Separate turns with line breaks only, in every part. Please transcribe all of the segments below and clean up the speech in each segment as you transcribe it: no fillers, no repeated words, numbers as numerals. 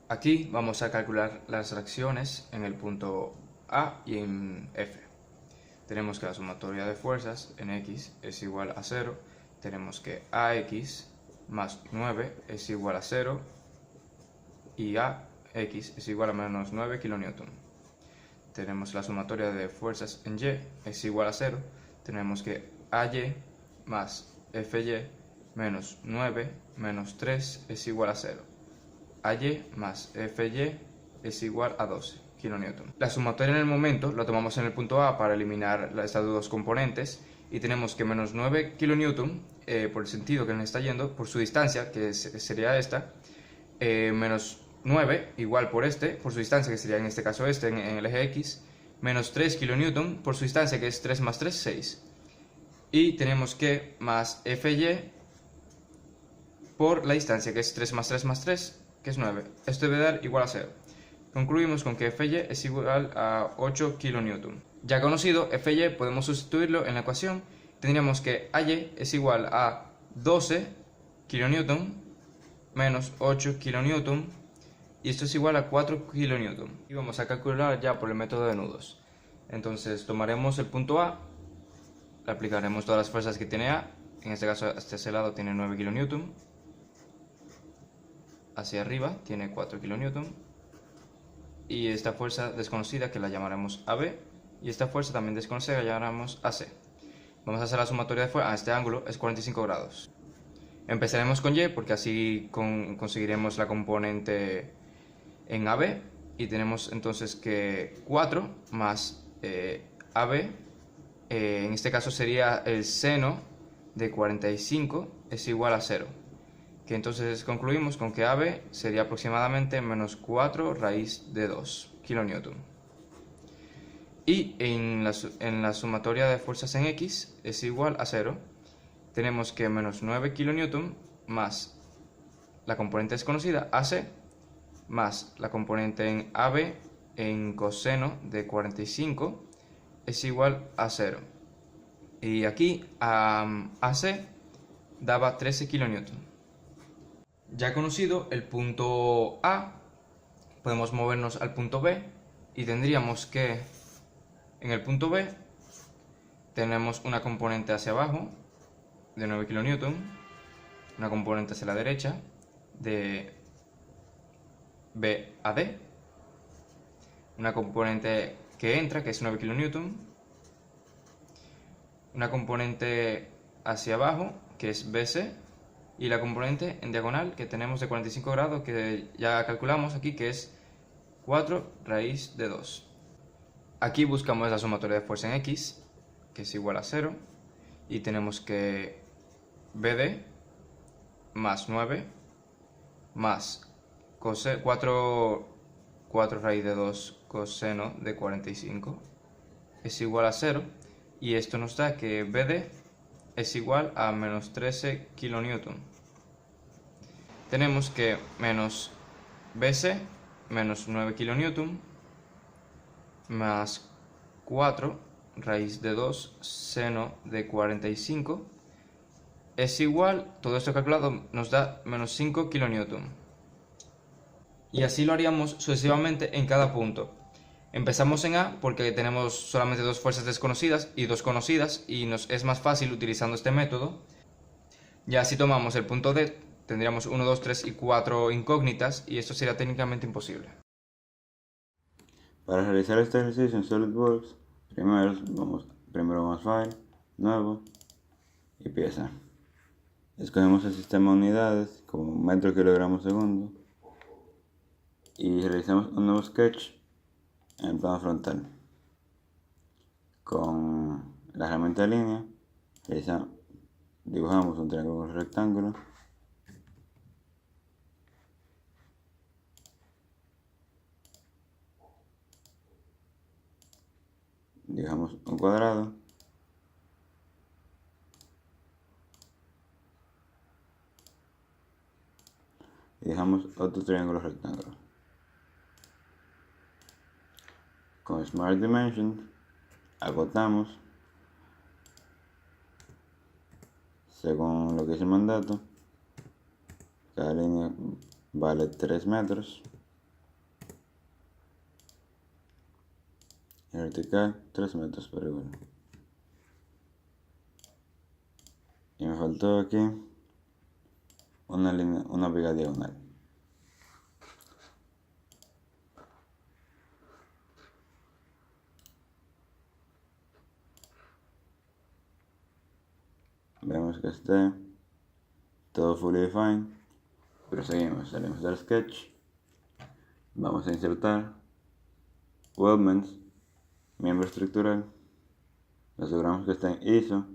Aquí vamos a calcular las reacciones en el punto A y en F. Tenemos que la sumatoria de fuerzas en X es igual a 0. Tenemos que AX más 9 es igual a 0 y AX es igual a menos 9 kN. Tenemos la sumatoria de fuerzas en Y es igual a 0. Tenemos que AY más FY menos 9 menos 3 es igual a 0. AY más FY es igual a 12 kN. La sumatoria en el momento lo tomamos en el punto A para eliminar estas dos componentes y tenemos que menos 9 kN por el sentido que nos está yendo, por su distancia, que sería esta, menos 9 igual por su distancia, que sería en este caso en el eje X, menos 3 kN por su distancia, que es 3 más 3, 6. Y tenemos que más FY por la distancia, que es 3 más 3 más 3, que es 9. Esto debe dar igual a 0. Concluimos con que FY es igual a 8 kN. Ya conocido, FY podemos sustituirlo en la ecuación. Tendríamos que AY es igual a 12 kN menos 8 kN, y esto es igual a 4 kN. Y vamos a calcular ya por el método de nudos. Entonces tomaremos el punto A, le aplicaremos todas las fuerzas que tiene A. En este caso, hasta ese lado tiene 9 kN. Hacia arriba tiene 4 kN. Y esta fuerza desconocida, que la llamaremos AB, y esta fuerza también desconocida, que la llamaremos AC. Vamos a hacer la sumatoria de fuerza. Este ángulo es 45 grados. Empezaremos con Y porque así conseguiremos la componente en AB, y tenemos entonces que 4 más AB, en este caso sería el seno de 45 es igual a 0, que entonces concluimos con que AB sería aproximadamente menos 4 raíz de 2 kN. Y en la sumatoria de fuerzas en X es igual a 0. Tenemos que menos 9 kN más la componente desconocida AC más la componente en AB en coseno de 45 es igual a 0. Y aquí AC daba 13 kN. Ya conocido el punto A, podemos movernos al punto B y tendríamos que en el punto B tenemos una componente hacia abajo de 9 kN, una componente hacia la derecha de B a D, una componente que entra, que es 9 kN, una componente hacia abajo, que es BC, y la componente en diagonal que tenemos de 45 grados, que ya calculamos aquí, que es 4 raíz de 2. Aquí buscamos la sumatoria de fuerza en X, que es igual a 0, y tenemos que BD más 9 más 4 raíz de 2 coseno de 45 es igual a 0, y esto nos da que BD es igual a menos 13 kN. Tenemos que menos BC menos 9 kN más 4 raíz de 2 seno de 45 es igual, todo esto calculado nos da menos 5 kN. Y así lo haríamos sucesivamente en cada punto. Empezamos en A porque tenemos solamente dos fuerzas desconocidas y dos conocidas, y nos es más fácil utilizando este método. Ya si tomamos el punto D, tendríamos 1, 2, 3 y 4 incógnitas, y esto sería técnicamente imposible.
Para realizar este ejercicio en SolidWorks, primero vamos a File, Nuevo y Pieza. Escogemos el sistema de unidades como metro, kilogramo, segundo, y realizamos un nuevo sketch en el plano frontal. Con la herramienta de línea dibujamos un triángulo con rectángulo, dibujamos un cuadrado, y dejamos otro triángulo rectángulo. Con Smart Dimensions agotamos según lo que dice el mandato. Cada línea vale 3 metros. en vertical 3 metros por igual. Y me faltó aquí una línea, una viga diagonal. Vemos que esté todo fully defined. Proseguimos, salimos del sketch. Vamos a insertar weldments, miembro estructural. Aseguramos que está en ISO,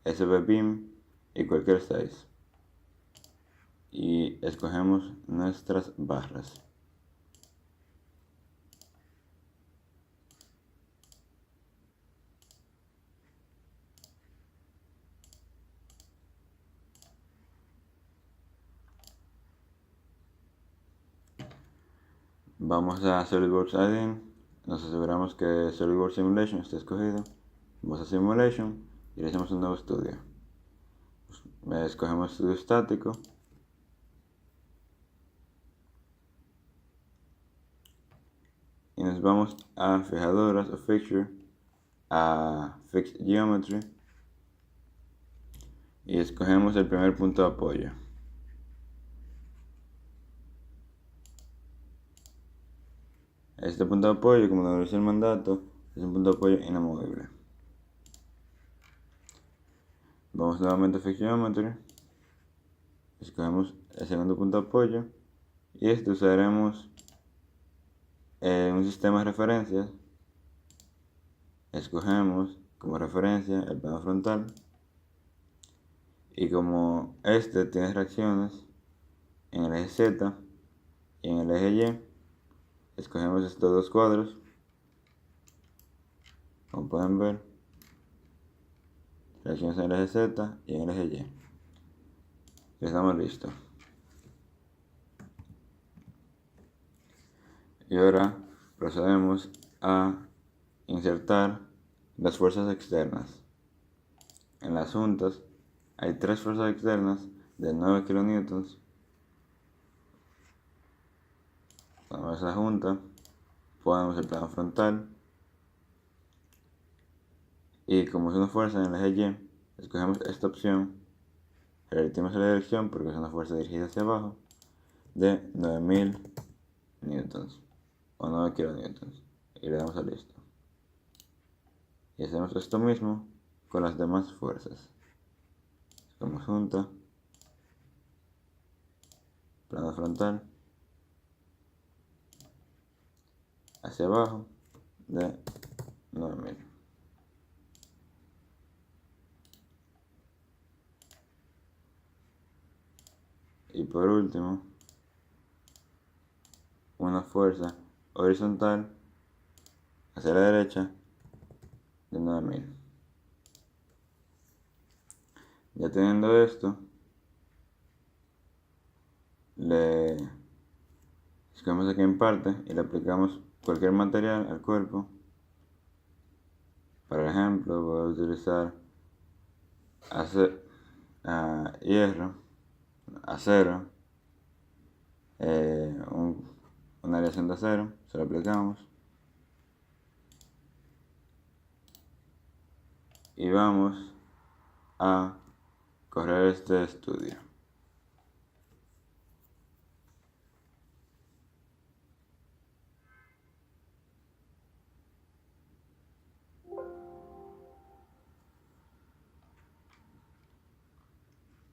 SB-Beam y cualquier size. Y escogemos nuestras barras. Vamos a SolidWorks Add-in, nos aseguramos que SolidWorks Simulation esté escogido. Vamos a Simulation y le hacemos un nuevo estudio. Escogemos estudio estático. Y nos vamos a fijadoras o fixture, a Fixed Geometry. Y escogemos el primer punto de apoyo. Este punto de apoyo, como nos dice el mandato, es un punto de apoyo inamovible. Vamos nuevamente a Fixed Geometry. Escogemos el segundo punto de apoyo. Y este usaremos un sistema de referencias. Escogemos como referencia el plano frontal. Y como este tiene reacciones en el eje Z y en el eje Y, escogemos estos dos cuadros. Como pueden ver, reacciones en el eje Z y en el eje Y. Ya estamos listos. Y ahora procedemos a insertar las fuerzas externas. En las juntas hay 3 fuerzas externas de 9 kN. Ponemos la junta, ponemos el plano frontal y como es una fuerza en el eje Y, escogemos esta opción, revertimos la dirección porque es una fuerza dirigida hacia abajo de 9000 newtons o 9 kilonewtons y le damos a listo. Y hacemos esto mismo con las demás fuerzas. Escogemos junta, plano frontal, hacia abajo de 9000. Y por último, una fuerza horizontal hacia la derecha de 9000. Ya teniendo esto, le escogemos aquí en parte y le aplicamos cualquier material al cuerpo. Por ejemplo, voy a utilizar hierro, acero, una aleación de acero, se lo aplicamos. Y vamos a correr este estudio.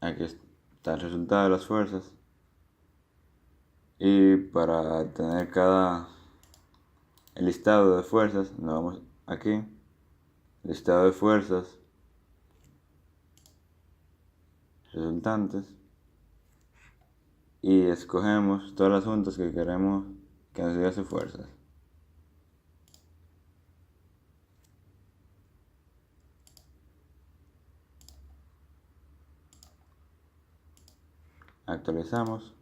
Aquí está el resultado de las fuerzas. Y para tener el listado de fuerzas, nos vamos aquí, listado de fuerzas resultantes, y escogemos todas las juntas que queremos que nos diga sus fuerzas. Actualizamos.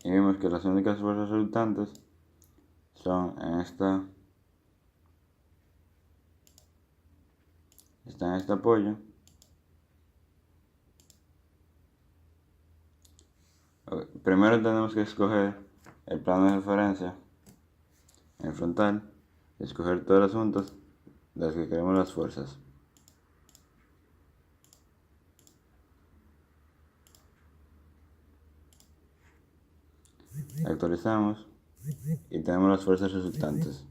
y vemos que las únicas fuerzas resultantes son está en este apoyo. Primero tenemos que escoger el plano de referencia en frontal, escoger todas las juntas de las que queremos las fuerzas. Actualizamos y tenemos las fuerzas resultantes.